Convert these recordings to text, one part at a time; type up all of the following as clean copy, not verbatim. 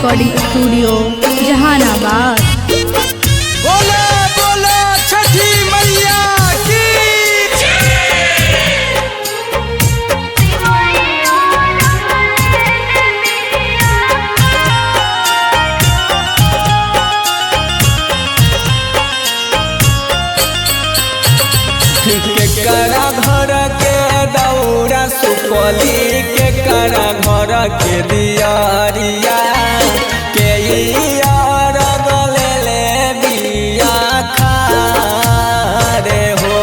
Recording studio Jehanabad. बोलो बोलो छठी मैया की। केकरा घर के दौरा सुपली, केकरा घर के दियारिया के गले बिया खारे हो।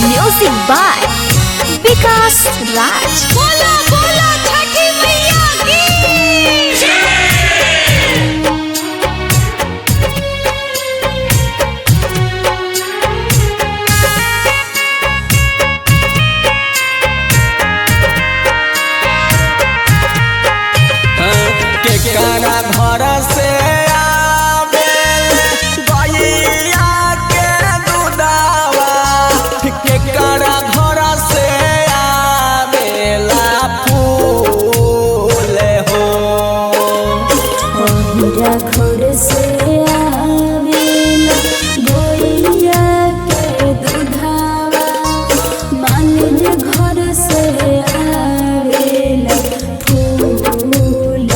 म्यूजिक बाय विकास राज। बोलो बोलो छठी मैया की। केकरा घर से आवे गैया के दूधवा, केकरा घर से आवेला फूल हो। मेरा घर से आवेला गैया के दूधवा, मालिक घर से आवेला फूल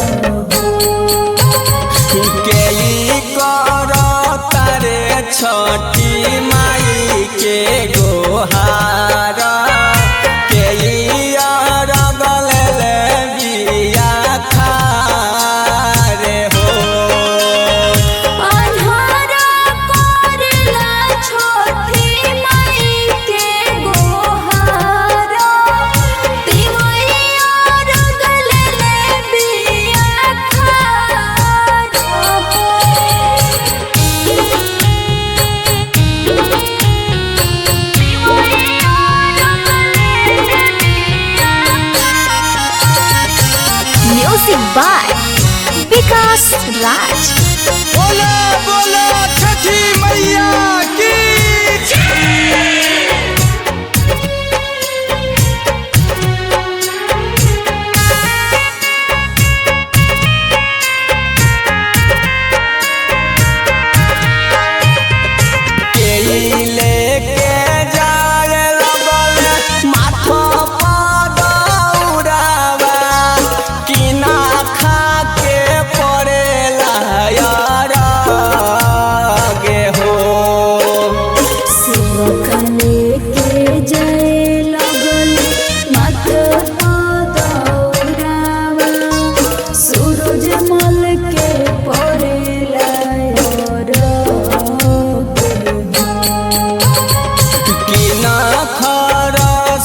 तारे छठी माई के गोहार के गले बिया खारे हो। म्यूजिक बाय विकास राज। बोलो बोलो छठी मैया की। लेके जाए लगल माथा पर दौड़ावा, किना खा के पड़ेला यार गे हो। लेके जाए लगल माथा पर दौड़ावा, सूरज मल के पड़ेला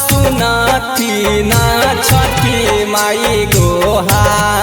सुनाती ना छठी माई गोहा।